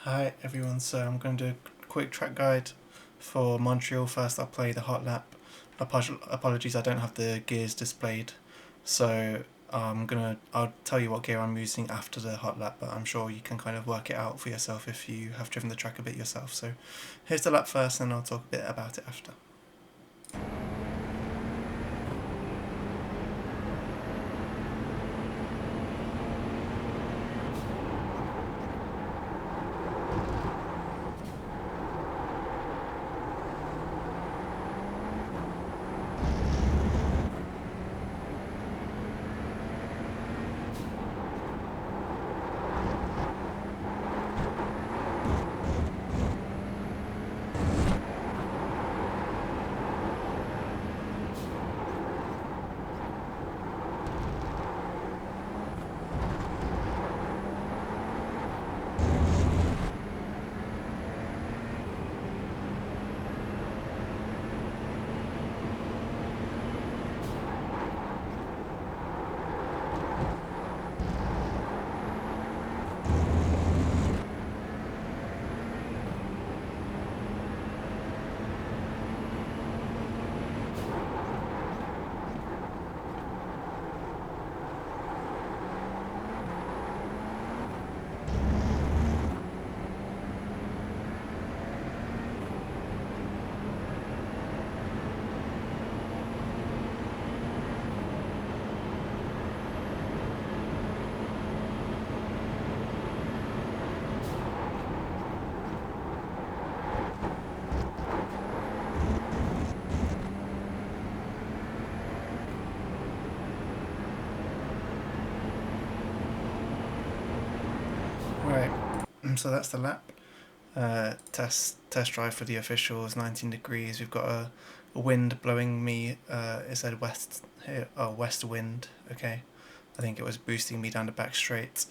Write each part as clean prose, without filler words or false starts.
Hi everyone, so I'm going to do a quick track guide for Montreal. First I'll play the Hotlap. Apologies, I don't have the gears displayed, so I'll tell you what gear I'm using after the Hotlap, but I'm sure you can kind of work it out for yourself if you have driven the track a bit yourself. So here's the lap first and I'll talk a bit about it after. Right, so that's the lap. Test drive for the officials, 19 degrees. We've got a wind blowing me. It said west here. Oh, west wind. Okay, I think it was boosting me down the back straight.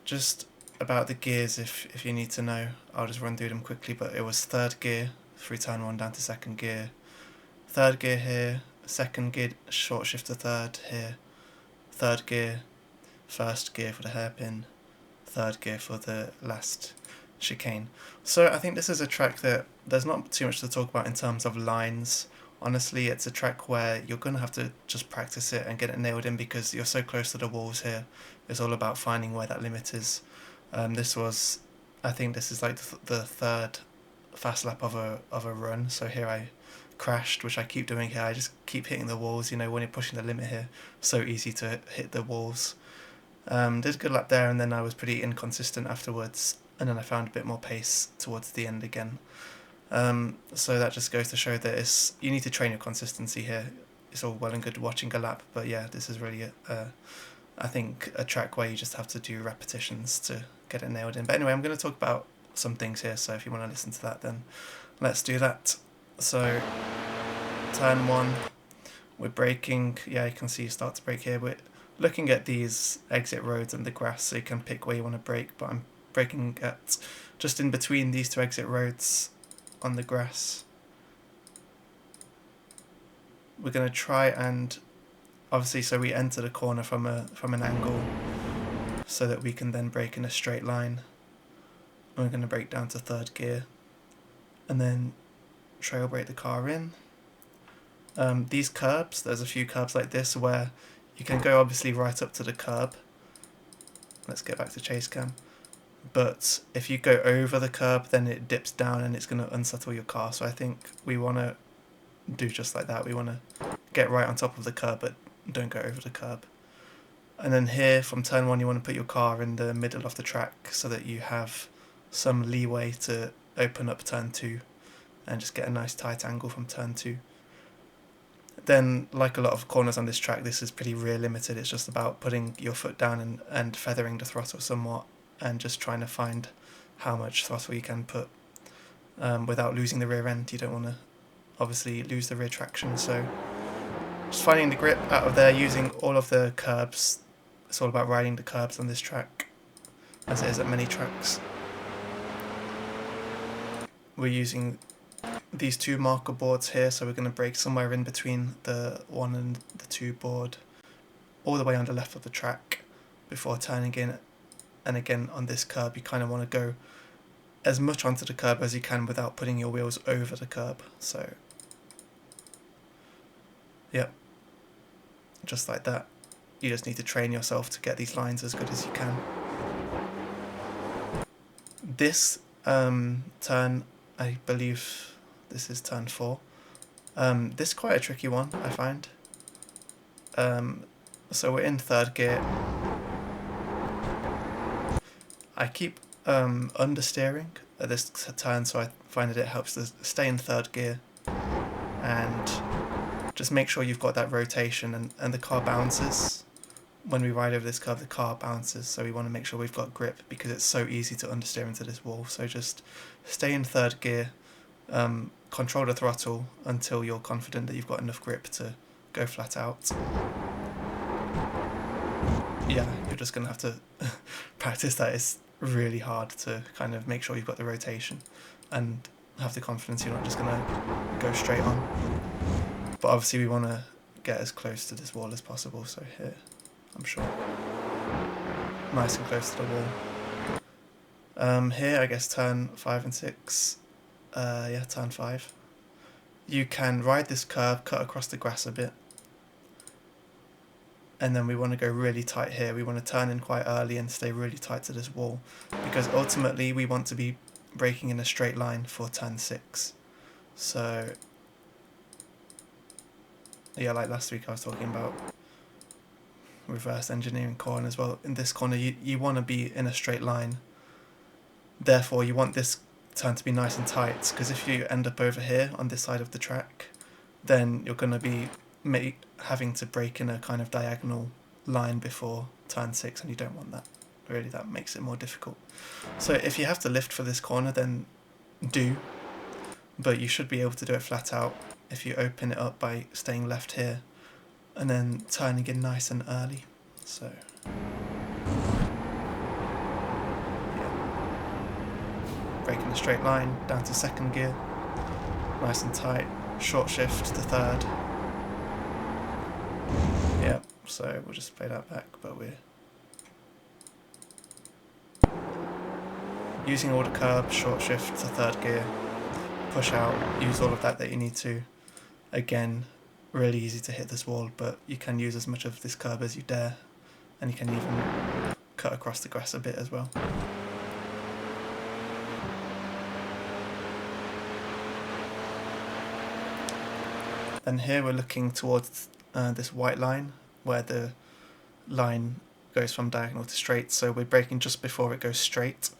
Just about the gears, if you need to know, I'll just run through them quickly. But it was third gear through turn one down to second gear. Third gear here. Second gear short shift to third here. Third gear. First gear for the hairpin. Third gear for the last chicane. So I think this is a track that there's not too much to talk about in terms of lines. Honestly, it's a track where you're going to have to just practice it and get it nailed in because you're so close to the walls here. It's all about finding where that limit is. I think this is like the third fast lap of a run. So here I crashed, which I keep doing here. I just keep hitting the walls. You know, when you're pushing the limit here, so easy to hit the walls. Did a good lap there, and then I was pretty inconsistent afterwards, and then I found a bit more pace towards the end again. So that just goes to show that you need to train your consistency here. It's all well and good watching a lap, but yeah, this is really I think a track where you just have to do repetitions to get it nailed in. But anyway, I'm going to talk about some things here, so if you want to listen to that, then let's do that. So turn one, we're braking. Yeah, you can see you start to brake here. We're looking at these exit roads and the grass, so you can pick where you want to brake, but I'm braking at just in between these two exit roads on the grass. We're going to try and obviously, so we enter the corner from an angle so that we can then brake in a straight line. And we're going to brake down to third gear and then trail brake the car in. These curbs, there's a few curbs like this where you can go obviously right up to the curb. Let's get back to chase cam. But if you go over the curb, then it dips down and it's going to unsettle your car. So I think we want to do just like that. We want to get right on top of the curb, but don't go over the curb. And then here, from turn one, you want to put your car in the middle of the track so that you have some leeway to open up turn two and just get a nice tight angle from turn two. Then, like a lot of corners on this track, this is pretty rear limited. It's just about putting your foot down and feathering the throttle somewhat and just trying to find how much throttle you can put without losing the rear end. You don't want to obviously lose the rear traction, so just finding the grip out of there using all of the curbs. It's all about riding the curbs on this track, as it is at many tracks. We're using these two marker boards here, so we're going to brake somewhere in between the 1 and the 2 board, all the way on the left of the track before turning in And again, on this curb, you kind of want to go as much onto the curb as you can without putting your wheels over the curb. So, yep, just like that. You just need to train yourself to get these lines as good as you can. This turn, I believe this is turn 4. This is quite a tricky one, I find. So we're in third gear. I keep understeering at this turn, so I find that it helps to stay in third gear and just make sure you've got that rotation, and the car bounces. When we ride over this curve, the car bounces, so we want to make sure we've got grip because it's so easy to understeer into this wall. So just stay in third gear, control the throttle until you're confident that you've got enough grip to go flat out. Yeah, you're just going to have to practice that. It's really hard to kind of make sure you've got the rotation and have the confidence you're not just going to go straight on. But obviously we want to get as close to this wall as possible, so here, I'm sure. Nice and close to the wall. Here, I guess turn 5 and 6. Yeah, turn 5. You can ride this curve, cut across the grass a bit. And then we want to go really tight here. We want to turn in quite early and stay really tight to this wall, because ultimately we want to be braking in a straight line for turn 6. So, yeah, like last week I was talking about reverse engineering corner as well. In this corner you want to be in a straight line. Therefore you want this turn to be nice and tight, because if you end up over here on this side of the track, then you're going to be having to brake in a kind of diagonal line before turn 6, and you don't want that. Really, that makes it more difficult. So if you have to lift for this corner, then do, but you should be able to do it flat out if you open it up by staying left here and then turning in nice and early. So yeah, brake in a straight line down to second gear, nice and tight, short shift to third. Yeah, so we'll just play that back, but we're using all the curb, short shift to third gear, push out, use all of that you need to. Again, really easy to hit this wall, but you can use as much of this curb as you dare, and you can even cut across the grass a bit as well. Then here we're looking towards this white line, where the line goes from diagonal to straight, so we're braking just before it goes straight.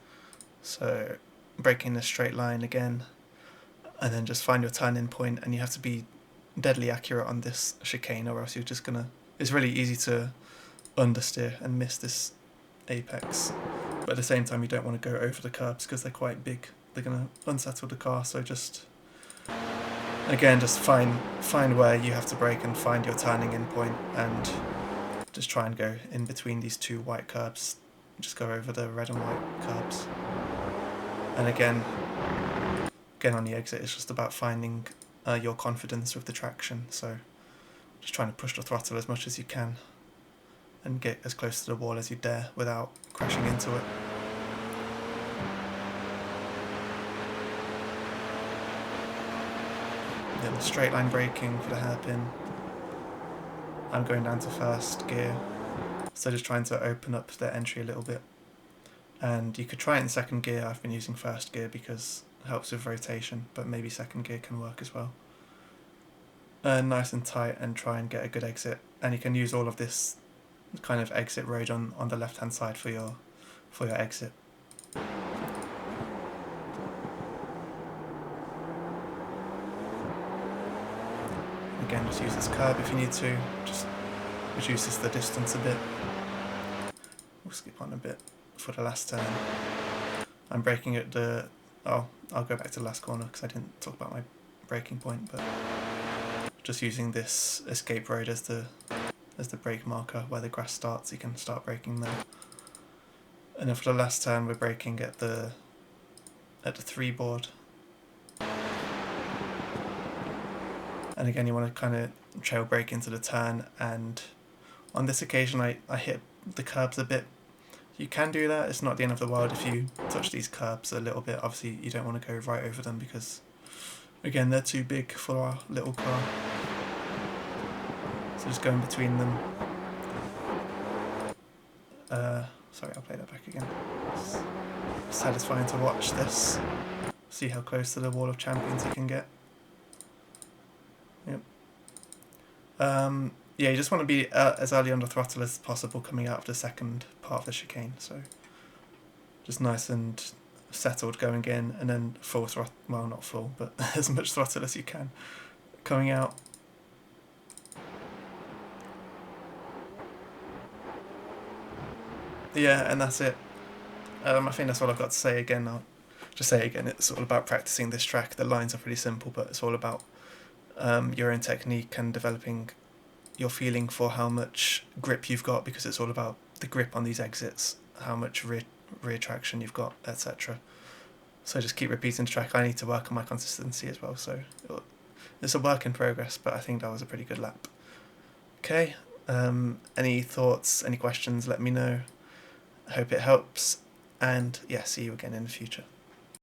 So braking in a straight line again, and then just find your turn-in point, and you have to be deadly accurate on this chicane, or else you're just gonna... It's really easy to understeer and miss this apex, but at the same time you don't want to go over the curbs because they're quite big. They're gonna unsettle the car, so just... Again, just find where you have to brake and find your turning in point, and just try and go in between these two white curbs. Just go over the red and white curbs. And again on the exit, it's just about finding your confidence with the traction. So just trying to push the throttle as much as you can and get as close to the wall as you dare without crashing into it. Then the straight line braking for the hairpin. I'm going down to first gear, so just trying to open up the entry a little bit. And you could try it in second gear. I've been using first gear because it helps with rotation, but maybe second gear can work as well. Nice and tight, and try and get a good exit. And you can use all of this kind of exit road on the left hand side for your exit. Again, just use this curb if you need to, just reduces the distance a bit. We'll skip on a bit for the last turn. I'm braking at the... Oh, I'll go back to the last corner because I didn't talk about my braking point, but just using this escape road as the brake marker where the grass starts, you can start braking there. And then for the last turn, we're braking at the 3 board. And again, you want to kind of trail brake into the turn, and on this occasion I hit the curbs a bit. You can do that, it's not the end of the world if you touch these curbs a little bit. Obviously you don't want to go right over them because, again, they're too big for our little car. So just going between them. Sorry, I'll play that back again. It's satisfying to watch this. See how close to the wall of champions you can get. Yep. Yeah, you just want to be as early on the throttle as possible coming out of the second part of the chicane. So just nice and settled going in, and then full throttle. Well, not full, but as much throttle as you can coming out. Yeah, and that's it. I think that's all I've got to say. Again, I'll just say again, it's all about practicing this track. The lines are pretty simple, but it's all about your own technique and developing your feeling for how much grip you've got, because it's all about the grip on these exits, how much rear traction you've got, etc. So just keep repeating the track. I need to work on my consistency as well, so it's a work in progress, but I think that was a pretty good lap. Okay, any thoughts, any questions, let me know. I hope it helps, and yeah, see you again in the future.